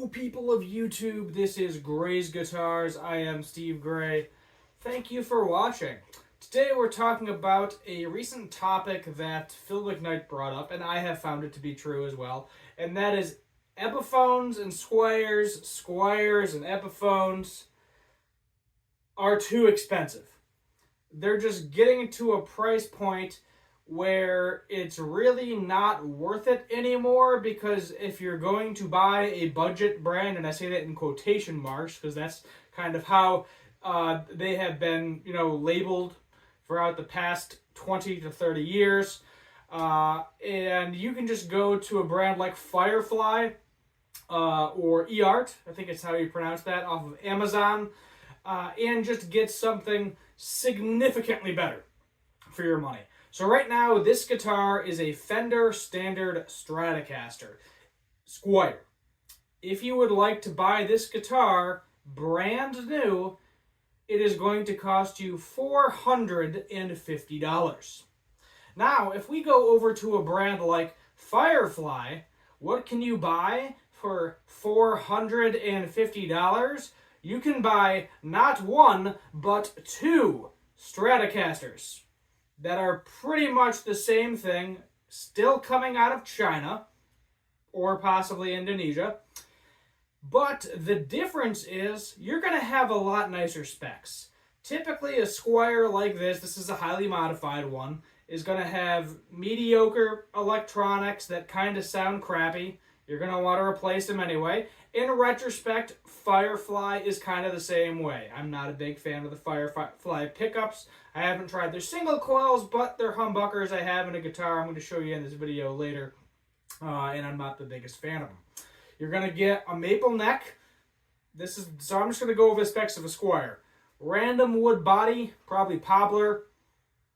Hello, people of YouTube. This is Gray's Guitars. I am Steve Gray. Thank you for watching. Today we're talking about a recent topic that Phil McKnight brought up, and I have found it to be true as well, and that is Epiphones and Squiers and Epiphones are too expensive. They're just getting to a price point where it's really not worth it anymore, because if you're going to buy a budget brand, and I say that in quotation marks because that's kind of how they have been, labeled throughout the past 20 to 30 years, and you can just go to a brand like Firefly or eArt, I think it's how you pronounce that, off of Amazon, and just get something significantly better for your money. So right now, this guitar is a Fender Standard Stratocaster Squier. If you would like to buy this guitar brand new, it is going to cost you $450. Now, if we go over to a brand like Firefly, what can you buy for $450? You can buy not one, but two Stratocasters that are pretty much the same thing, still coming out of China or possibly Indonesia. But the difference is you're going to have a lot nicer specs. Typically, a Squier like this is a highly modified one, is going to have mediocre electronics that kind of sound crappy. You're going to want to replace them anyway. In retrospect, Firefly is kind of the same way. I'm not a big fan of the Firefly pickups. I haven't tried their single coils, but their humbuckers I have in a guitar I'm going to show you in this video later, and I'm not the biggest fan of them. You're going to get a maple neck. So I'm just going to go over the specs of a Squier. Random wood body, probably Poplar,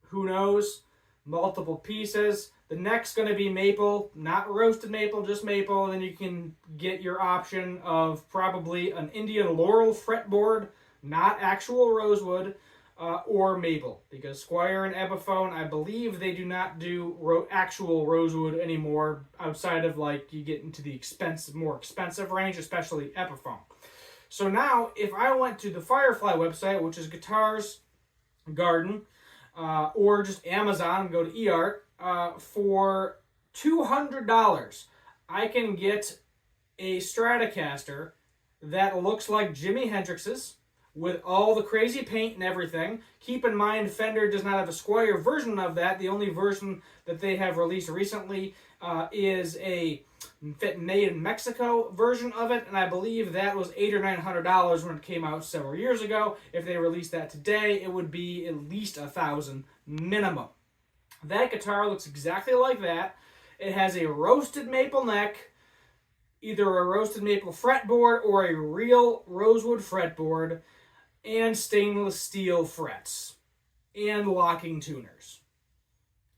who knows, multiple pieces. The neck's going to be maple, not roasted maple, just maple. And then you can get your option of probably an Indian laurel fretboard, not actual rosewood, or maple. Because Squier and Epiphone, I believe they do not do actual rosewood anymore, outside of you get into the more expensive range, especially Epiphone. So now, if I went to the Firefly website, which is Guitars Garden, or just Amazon and go to eArt, for $200, I can get a Stratocaster that looks like Jimi Hendrix's, with all the crazy paint and everything. Keep in mind, Fender does not have a Squier version of that. The only version that they have released recently is a made in Mexico version of it, and I believe that was $800 or $900 when it came out several years ago. If they released that today, it would be at least $1,000 minimum. That guitar looks exactly like that. It has a roasted maple neck, either a roasted maple fretboard or a real rosewood fretboard, and stainless steel frets and locking tuners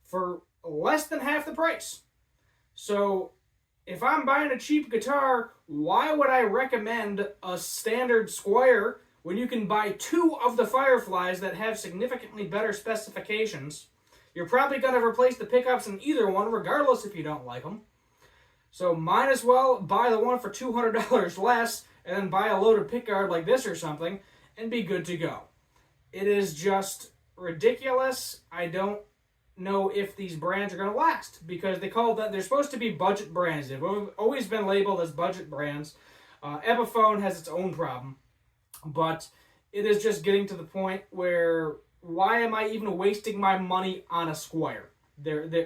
for less than half the price. So if I'm buying a cheap guitar, why would I recommend a standard Squier when you can buy two of the Fireflies that have significantly better specifications? You're probably going to replace the pickups in either one, regardless if you don't like them. So might as well buy the one for $200 less and then buy a loaded pickguard like this or something and be good to go. It is just ridiculous. I don't know if these brands are going to last, because they're supposed to be budget brands. They've always been labeled as budget brands. Epiphone has its own problem, but it is just getting to the point where why am I even wasting my money on a Squier?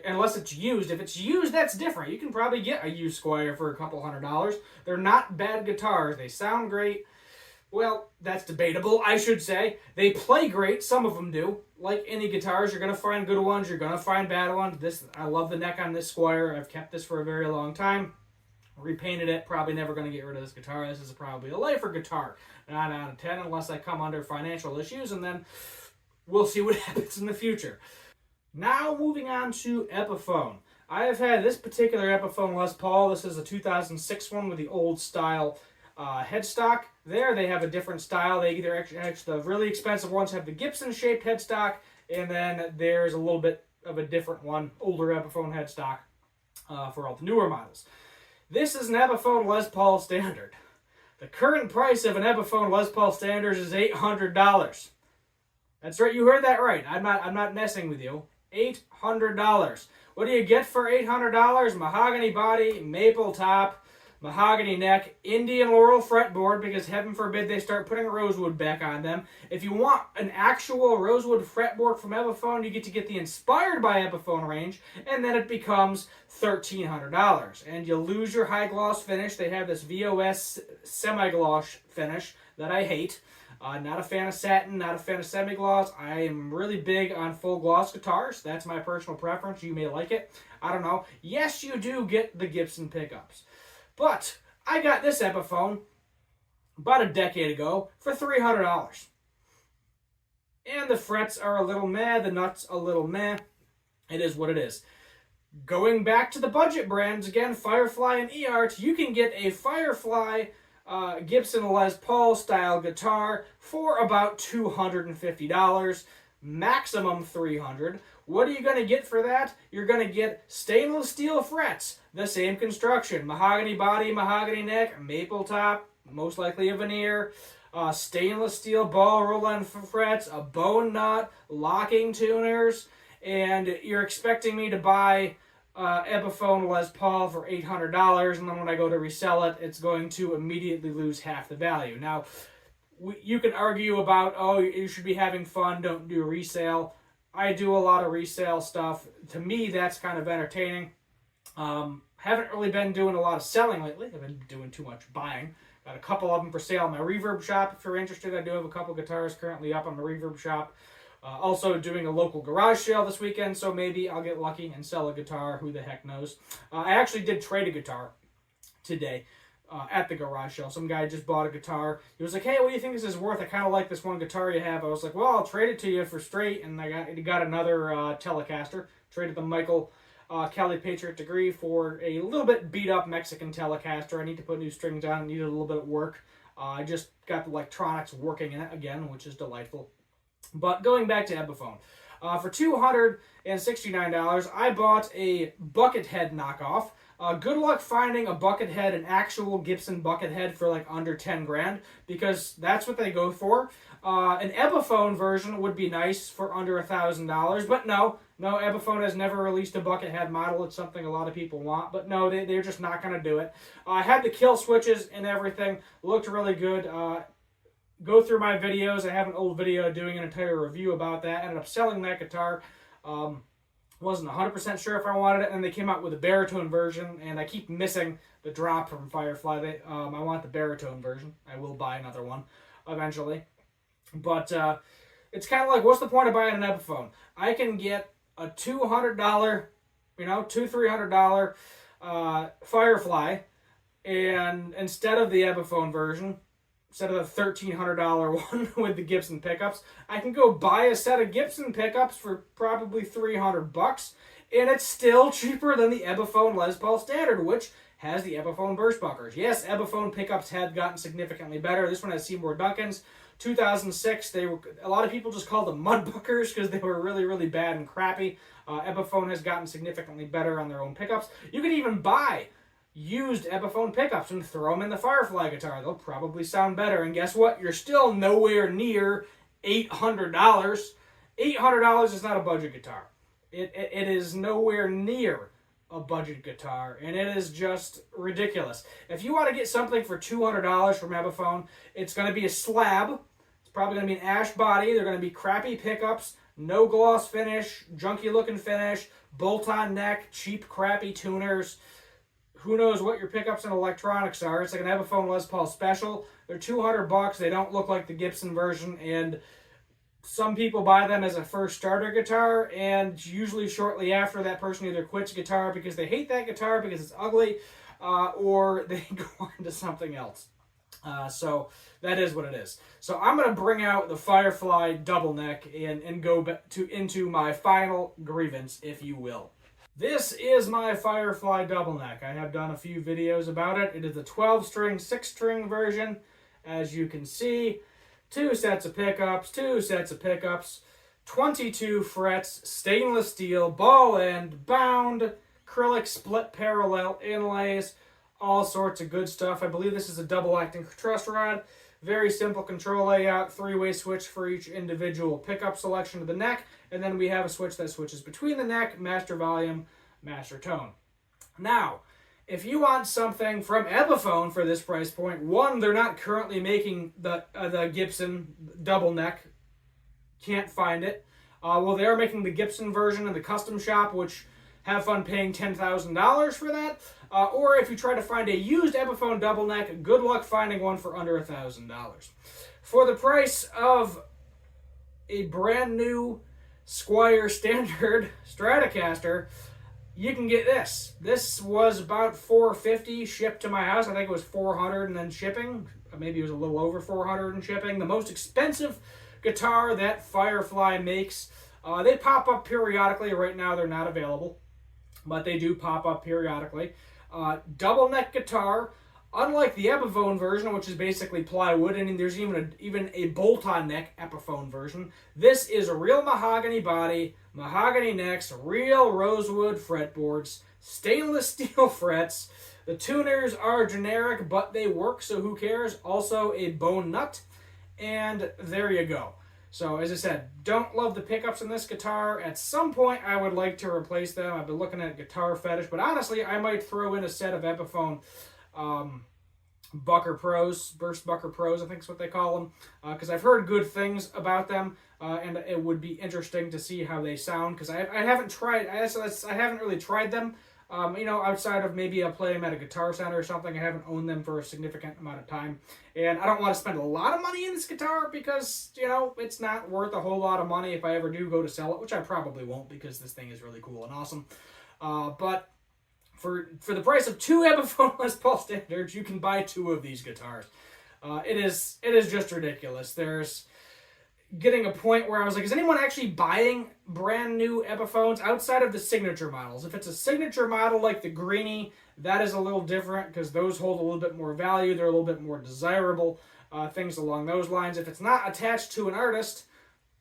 Unless it's used. If it's used, that's different. You can probably get a used Squier for a couple $100. They're not bad guitars. They sound great. Well, that's debatable, I should say. They play great. Some of them do. Like any guitars, you're going to find good ones. You're going to find bad ones. I love the neck on this Squier. I've kept this for a very long time. Repainted it. Probably never going to get rid of this guitar. This is probably a lifer guitar. 9 out of 10 unless I come under financial issues, and then we'll see what happens in the future. Now moving on to Epiphone. I have had this particular Epiphone Les Paul. This is a 2006 one with the old style headstock. There they have a different style. They either actually the really expensive ones have the Gibson shaped headstock, and then there's a little bit of a different one, older Epiphone headstock for all the newer models. This is an Epiphone Les Paul Standard. The current price of an Epiphone Les Paul Standard is $800. That's right, you heard that right. I'm not messing with you. $800. What do you get for $800? Mahogany body, maple top, mahogany neck, Indian laurel fretboard, because heaven forbid they start putting rosewood back on them. If you want an actual rosewood fretboard from Epiphone, you get the Inspired by Epiphone range, and then it becomes $1,300. And you lose your high gloss finish. They have this VOS semi-gloss finish that I hate. Not a fan of satin, not a fan of semi-gloss. I am really big on full gloss guitars. That's my personal preference. You may like it. I don't know. Yes, you do get the Gibson pickups. But I got this Epiphone about a decade ago for $300. And the frets are a little meh, the nuts a little meh. It is what it is. Going back to the budget brands, again, Firefly and eArt, you can get a Firefly Gibson Les Paul style guitar for about $250, maximum $300. What are you going to get for that? You're going to get stainless steel frets, the same construction, mahogany body, mahogany neck, maple top, most likely a veneer, stainless steel ball roll-on frets, a bone nut, locking tuners, and you're expecting me to buy Epiphone Les Paul for $800, and then when I go to resell it, it's going to immediately lose half the value. Now, you can argue about, oh, you should be having fun, don't do resale. I do a lot of resale stuff. To me, that's kind of entertaining. Haven't really been doing a lot of selling lately. I've been doing too much buying. Got a couple of them for sale in my Reverb shop. If you're interested, I do have a couple guitars currently up on the Reverb shop. Also doing a local garage sale this weekend, so maybe I'll get lucky and sell a guitar. Who the heck knows? I actually did trade a guitar today at the garage sale. Some guy just bought a guitar. He was like, hey, what do you think this is worth? I kind of like this one guitar you have. I was like, well, I'll trade it to you for straight. And I got another Telecaster. Traded the Michael Kelly Patriot Degree for a little bit beat up Mexican Telecaster. I need to put new strings on. It needed a little bit of work. I just got the electronics working in it again, which is delightful. But going back to Epiphone, for $269, I bought a Buckethead knockoff. Good luck finding a Buckethead, an actual Gibson Buckethead for like under 10 grand, because that's what they go for. An Epiphone version would be nice for under $1,000, but no, Epiphone has never released a Buckethead model. It's something a lot of people want, but no, they're just not going to do it. I had the kill switches and everything, looked really good. Go through my videos. I have an old video doing an entire review about that. Ended up selling that guitar. Wasn't 100% sure if I wanted it, and they came out with a baritone version, and I keep missing the drop from Firefly. I want the baritone version. I will buy another one eventually. But it's kind of like, what's the point of buying an Epiphone? I can get a $200, $300 Firefly, and instead of the Epiphone version, instead of the $1,300 one with the Gibson pickups, I can go buy a set of Gibson pickups for probably $300, and it's still cheaper than the Epiphone Les Paul Standard, which has the Epiphone burst buckers. Yes, Epiphone pickups had gotten significantly better. This one has Seymour Duncans. 2006, a lot of people just called them mudbuckers because they were really, really bad and crappy. Epiphone has gotten significantly better on their own pickups. You can even buy used Epiphone pickups and throw them in the Firefly guitar. They'll probably sound better. And guess what? You're still nowhere near $800. $800 is not a budget guitar. It is nowhere near a budget guitar, and it is just ridiculous. If you want to get something for $200 from Epiphone, it's going to be a slab. It's probably going to be an ash body. They're going to be crappy pickups, no gloss finish, junky looking finish, bolt-on neck, cheap, crappy tuners. Who knows what your pickups and electronics are. It's like an Epiphone Les Paul Special. They're $200. They don't look like the Gibson version, and some people buy them as a first starter guitar, and usually shortly after, that person either quits guitar because they hate that guitar because it's ugly, or they go on to something else. So that is what it is. So I'm going to bring out the Firefly double neck and go into my final grievance, if you will. This is my Firefly double neck. I have done a few videos about it. It is a 12-string, 6-string version. As you can see, 2 sets of pickups, 22 frets, stainless steel, ball end, bound, acrylic split parallel inlays, all sorts of good stuff. I believe this is a double-acting truss rod. Very simple control layout, 3-way switch for each individual pickup selection of the neck, and then we have a switch that switches between the neck, master volume, master tone. Now, if you want something from Epiphone for this price point, one, they're not currently making the Gibson double neck. Can't find it. Well, they are making the Gibson version in the custom shop, which have fun paying $10,000 for that. Or if you try to find a used Epiphone double neck, good luck finding one for under $1,000. For the price of a brand new Squier standard Stratocaster, you can get this. This was about $450 shipped to my house. I think it was $400 and then shipping. Maybe it was a little over $400 in shipping. The most expensive guitar that Firefly makes. They pop up periodically. Right now they're not available, but they do pop up periodically. Double neck guitar, unlike the Epiphone version, which is basically plywood, and there's even a bolt-on neck Epiphone version. This is a real mahogany body, mahogany necks, real rosewood fretboards, stainless steel frets. The tuners are generic, but they work, so who cares? Also a bone nut, and there you go. So, as I said, don't love the pickups in this guitar. At some point, I would like to replace them. I've been looking at Guitar Fetish, but honestly, I might throw in a set of Epiphone Bucker Pros, Burst Bucker Pros, I think is what they call them, because I've heard good things about them, and it would be interesting to see how they sound, because I haven't tried, I haven't really tried them. Outside of maybe I'll play them at a Guitar Center or something. I haven't owned them for a significant amount of time. And I don't want to spend a lot of money in this guitar because, it's not worth a whole lot of money if I ever do go to sell it, which I probably won't because this thing is really cool and awesome. But for the price of 2 Epiphone Les Paul Standards, you can buy 2 of these guitars. It is just ridiculous. There's getting a point where I was like, is anyone actually buying brand new Epiphones outside of the signature models? If it's a signature model like the Greenie, that is a little different because those hold a little bit more value. They're a little bit more desirable, things along those lines. If it's not attached to an artist,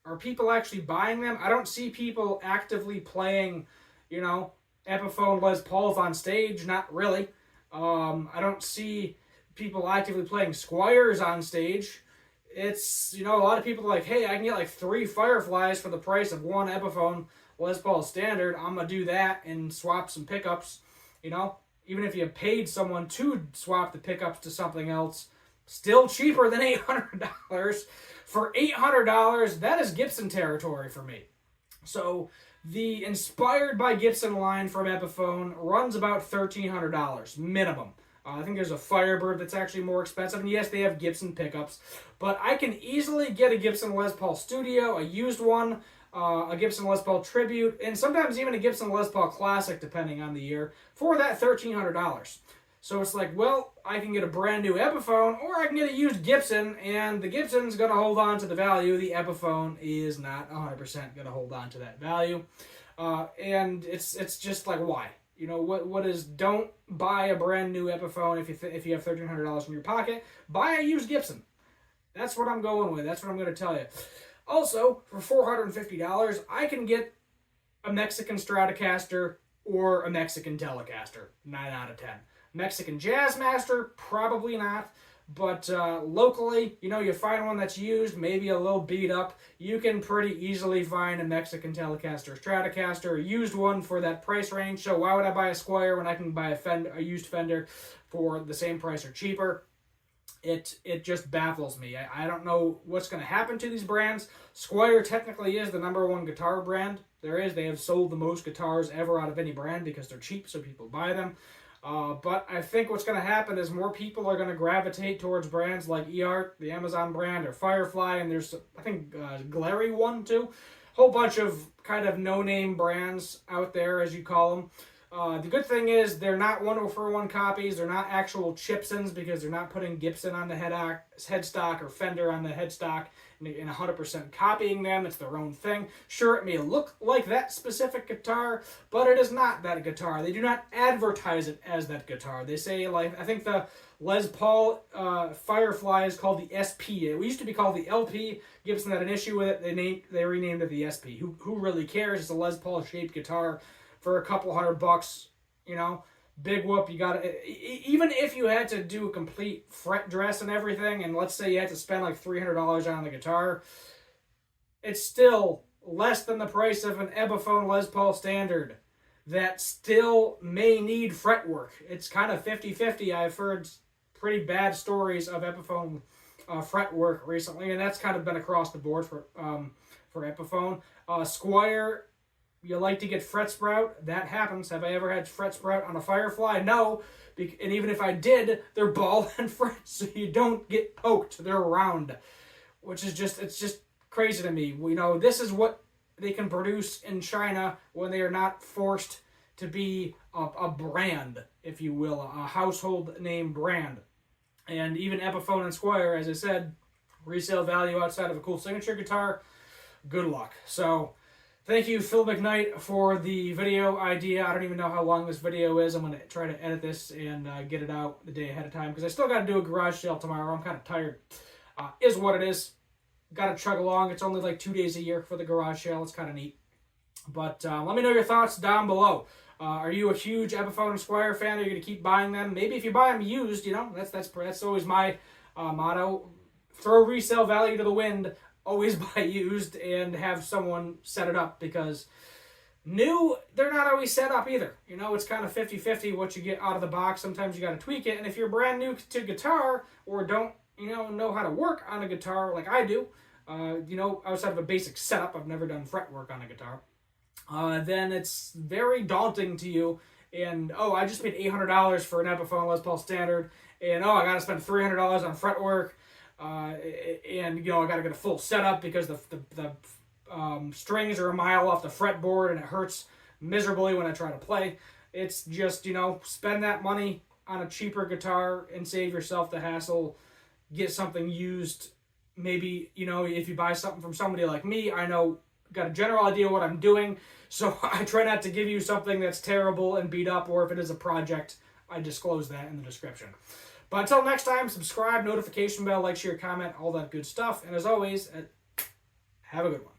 are people actually buying them? I don't see people actively playing, Epiphone Les Pauls on stage. Not really. I don't see people actively playing Squiers on stage. It's, a lot of people are like, hey, I can get like 3 Fireflies for the price of 1 Epiphone Les Paul Standard. I'm going to do that and swap some pickups, Even if you paid someone to swap the pickups to something else, still cheaper than $800. For $800, that is Gibson territory for me. So the Inspired by Gibson line from Epiphone runs about $1,300 minimum. I think there's a Firebird that's actually more expensive. And yes, they have Gibson pickups. But I can easily get a Gibson Les Paul Studio, a used one, a Gibson Les Paul Tribute, and sometimes even a Gibson Les Paul Classic, depending on the year, for that $1,300. So it's like, well, I can get a brand new Epiphone, or I can get a used Gibson, and the Gibson's going to hold on to the value. The Epiphone is not 100% going to hold on to that value. And it's just like, why? What is, don't buy a brand new Epiphone if you have $1,300 in your pocket. Buy a used Gibson. That's what I'm going with. That's what I'm going to tell you. Also, for $450, I can get a Mexican Stratocaster or a Mexican Telecaster. 9 out of 10. Mexican Jazzmaster, probably not. But locally, you find one that's used, maybe a little beat up, you can pretty easily find a Mexican Telecaster or Stratocaster, a used one for that price range. So why would I buy a Squier when I can buy a used Fender for the same price or cheaper? It just baffles me. I don't know what's going to happen to these brands. Squier technically is the #1 guitar brand there is. They have sold the most guitars ever out of any brand because they're cheap, so people buy them. But I think what's going to happen is more people are going to gravitate towards brands like eArt, the Amazon brand, or Firefly, and there's, I think, Glary one too. Whole bunch of kind of no-name brands out there, as you call them. The good thing is they're not 1-for-1 copies. They're not actual Chipsons because they're not putting Gibson on the headstock or Fender on the headstock and 100% copying them. It's their own thing. Sure, it may look like that specific guitar, but it is not that guitar. They do not advertise it as that guitar. They say, like, I think the Les Paul Firefly is called the SP. It used to be called the LP. Gibson had an issue with it. They renamed it the SP. Who really cares? It's a Les Paul shaped guitar for a couple $100, big whoop. You got to, even if you had to do a complete fret dress and everything, and let's say you had to spend like $300 on the guitar, it's still less than the price of an Epiphone Les Paul Standard that still may need fretwork. It's kind of 50-50. I've heard pretty bad stories of Epiphone fretwork recently, and that's kind of been across the board for Epiphone. Squier, you like to get fret sprout. That happens. Have I ever had fret sprout on a Firefly? No. And even if I did, they're ball and fret, so you don't get poked. They're round, which is it's just crazy to me. You know, this is what they can produce in China when they are not forced to be a brand, if you will, a household name brand. And even Epiphone and Squier, as I said, resale value outside of a cool signature guitar, good luck. So thank you, Phil McKnight, for the video idea. I don't even know how long this video is. I'm going to try to edit this and get it out the day ahead of time because I still got to do a garage sale tomorrow. I'm kind of tired. Is what it is. Got to chug along. It's only like 2 days a year for the garage sale. It's kind of neat. But let me know your thoughts down below. Are you a huge Epiphone and Squier fan? Are you going to keep buying them? Maybe if you buy them used, you know, that's always my motto. Throw resale value to the wind. Always buy used and have someone set it up because new, they're not always set up either. You know, it's kind of 50-50 what you get out of the box. Sometimes you got to tweak it. And if you're brand new to guitar or don't, know how to work on a guitar like I do, outside of a basic setup, I've never done fretwork on a guitar, then it's very daunting to you. And, I just paid $800 for an Epiphone Les Paul Standard, and, I got to spend $300 on fretwork, and, I got to get a full setup because the strings are a mile off the fretboard, and it hurts miserably when I try to play. It's just, spend that money on a cheaper guitar and save yourself the hassle. Get something used. Maybe, if you buy something from somebody like me, I got a general idea what I'm doing, so I try not to give you something that's terrible and beat up, or if it is a project, I disclose that in the description. But until next time, subscribe, notification bell, like, share, comment, all that good stuff, and as always, have a good one.